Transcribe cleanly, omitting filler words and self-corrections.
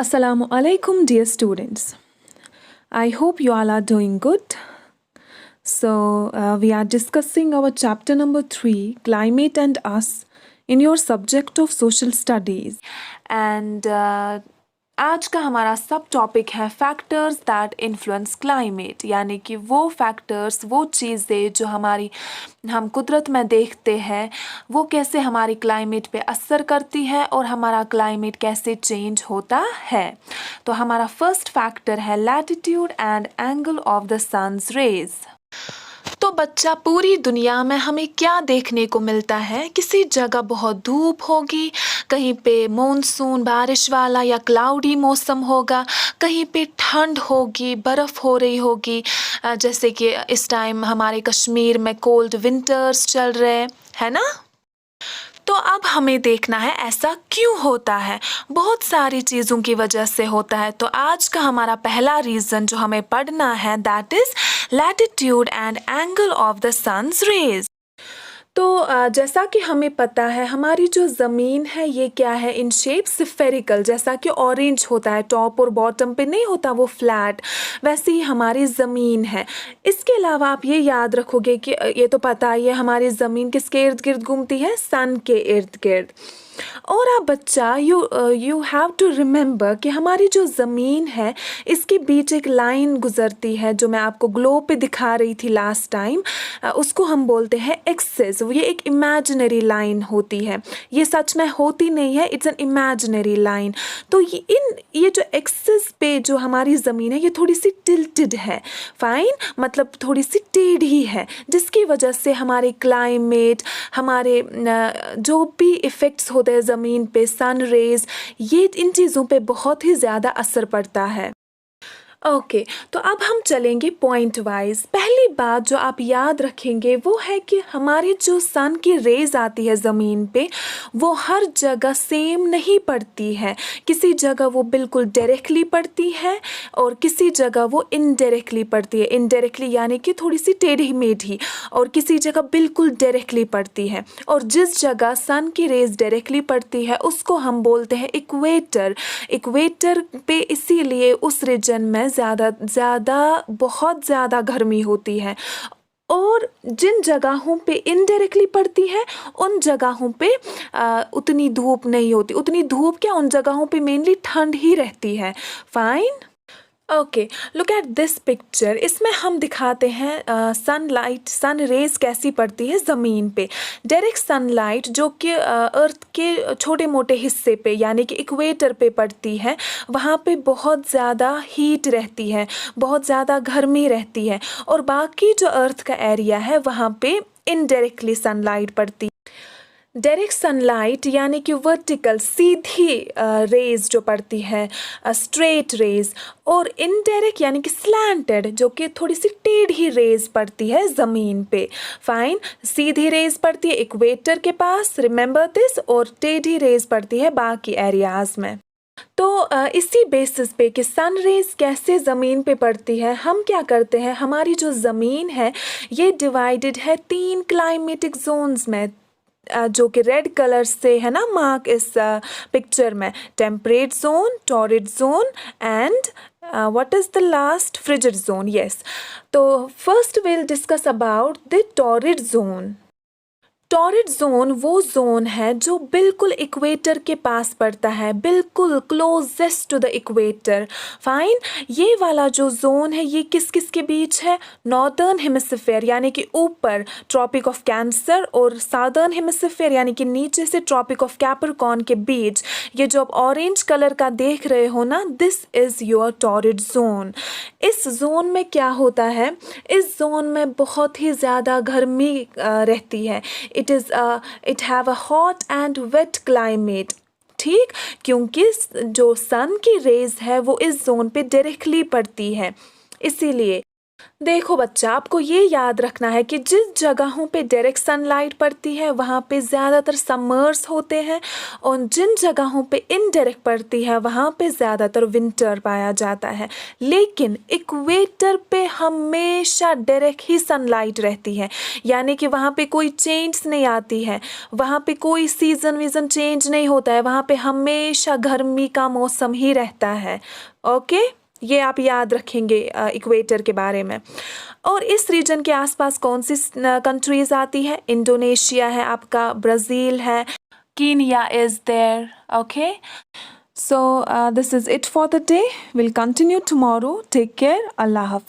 Assalamu alaikum, dear students. I hope you all are doing good. So, we are discussing our chapter number 3, Climate and Us, in your subject of Social Studies. And आज का हमारा सब topic है factors that influence climate, यानी कि वो factors, वो चीज़ें जो हम कुदरत में देखते हैं, वो कैसे हमारी क्लाइमेट पे असर करती है और हमारा क्लाइमेट कैसे चेंज होता है। तो हमारा फर्स्ट फैक्टर है latitude and angle of the sun's rays. तो बच्चा, पूरी दुनिया में हमें क्या देखने को मिलता है? किसी जगह बहुत धूप होगी, कहीं पे मॉनसून बारिश वाला या क्लाउडी मौसम होगा, कहीं पे ठंड होगी, बर्फ़ हो रही होगी, जैसे कि इस टाइम हमारे कश्मीर में कोल्ड विंटर्स चल रहे हैं ना। तो अब हमें देखना है ऐसा क्यों होता है। बहुत सारी चीज़ों की वजह से होता है। तो आज का हमारा पहला रीज़न जो हमें पढ़ना है, that is latitude and angle of the sun's rays. तो जैसा कि हमें पता है, हमारी जो ज़मीन है ये क्या है, इन शेप स्फेरिकल, जैसा कि ऑरेंज होता है टॉप और बॉटम पे नहीं होता वो फ्लैट, वैसे ही हमारी ज़मीन है। इसके अलावा आप ये याद रखोगे कि ये तो पता ही है हमारी ज़मीन किसके इर्द गिर्द घूमती है, सन के इर्द गिर्द। और आप बच्चा, यू हैव टू रिमेंबर कि हमारी जो ज़मीन है इसके बीच एक लाइन गुज़रती है जो मैं आपको ग्लोब पे दिखा रही थी लास्ट टाइम। उसको हम बोलते हैं एक्सिस। ये एक इमेजिनरी लाइन होती है, ये सच में होती नहीं है, इट्स एन इमेजिनरी लाइन। तो ये जो एक्सिस पे जो हमारी ज़मीन है ये थोड़ी सी टिल्टेड है, फाइन, मतलब थोड़ी सी टेढ़ी है, जिसकी वजह से हमारे क्लाइमेट, हमारे जो भी इफ़ेक्ट्स होते हैं ज़मीन पे, सन रेज, ये इन चीज़ों पे बहुत ही ज़्यादा असर पड़ता है। ओके, तो अब हम चलेंगे पॉइंट वाइज। पहली बात जो आप याद रखेंगे वो है कि हमारी जो सन की रेज आती है ज़मीन पे, वो हर जगह सेम नहीं पड़ती है। किसी जगह वो बिल्कुल डायरेक्टली पड़ती है और किसी जगह वो इनडायरेक्टली पड़ती है। इनडायरेक्टली यानी कि थोड़ी सी टेढ़ी मेढ़ी, और किसी जगह बिल्कुल डायरेक्टली पड़ती है। और जिस जगह सन की रेज डायरेक्टली पड़ती है उसको हम बोलते हैं इक्वेटर। इक्वेटर पे इसीलिए उस रीजन में बहुत ज़्यादा गर्मी होती है, और जिन जगहों पे इनडायरेक्टली पड़ती है उन जगहों पे उतनी धूप नहीं होती। उतनी धूप क्या, उन जगहों पे मेनली ठंड ही रहती है। Fine, okay, look at this picture. इसमें हम दिखाते हैं सनलाइट, सन रेज कैसी पड़ती है ज़मीन पे। डायरेक्ट सनलाइट जो कि अर्थ के छोटे मोटे हिस्से पे यानी कि इक्वेटर पे पड़ती है, वहाँ पे बहुत ज़्यादा हीट रहती है, बहुत ज़्यादा गर्मी रहती है, और बाकी जो अर्थ का एरिया है वहाँ पे इनडायरेक्टली सनलाइट पड़ती है। डायरेक्ट सनलाइट यानी कि वर्टिकल, सीधी रेज जो पड़ती है, स्ट्रेट रेज, और इनडायरेक्ट यानी कि स्लैंटेड जो कि थोड़ी सी टेढ़ी रेज पड़ती है ज़मीन पे। फाइन, सीधी रेज पड़ती है इक्वेटर के पास, रिमेंबर दिस, और टेढ़ी रेज पड़ती है बाकी एरियाज़ में। तो इसी बेसिस पे कि सन रेज कैसे ज़मीन पे पड़ती है, हम क्या करते हैं, हमारी जो ज़मीन है ये डिवाइडेड है 3 क्लाइमेटिक जोन्स में, जो कि रेड कलर से है ना मार्क इस पिक्चर में। Temperate zone, torrid zone, and what is the last, frigid zone, yes. तो first we'll discuss about the torrid zone. Torrid zone वो जोन है जो बिल्कुल इक्वेटर के पास पड़ता है, बिल्कुल closest to the equator. Fine, ये वाला जो जोन है ये किस किस के बीच है, नॉर्दर्न हेमिस्फीयर यानी कि ऊपर ट्रॉपिक ऑफ कैंसर, और साउदर्न हेमिस्फीयर यानी कि नीचे से ट्रॉपिक ऑफ कैप्रिकॉर्न के बीच। ये जो आप ऑरेंज कलर का देख रहे हो ना, this is your torrid zone. इस जोन में क्या होता है, इस जोन में बहुत ही ज़्यादा गर्मी रहती है। it have a hot and wet climate, ठीक, क्योंकि जो सन की रेज है वो इस जोन पे डायरेक्टली पड़ती है, इसीलिए। देखो बच्चा, आपको ये याद रखना है कि जिस जगहों पे डायरेक्ट सनलाइट पड़ती है वहाँ पे ज़्यादातर समर्स होते हैं, और जिन जगहों पे इनडायरेक्ट पड़ती है वहाँ पे ज़्यादातर विंटर पाया जाता है। लेकिन इक्वेटर पे हमेशा डायरेक्ट ही सनलाइट रहती है, यानी कि वहाँ पे कोई चेंज नहीं आती है, वहाँ पे कोई सीज़न वीज़न चेंज नहीं होता है, वहाँ पे हमेशा गर्मी का मौसम ही रहता है। ओके, ये आप याद रखेंगे इक्वेटर के बारे में। और इस रीजन के आसपास कौन सी कंट्रीज आती है? इंडोनेशिया है आपका, ब्राज़ील है, Kenya is there. Okay, so this is it for the day. Will continue tomorrow. Take care. अल्लाह हाफिज।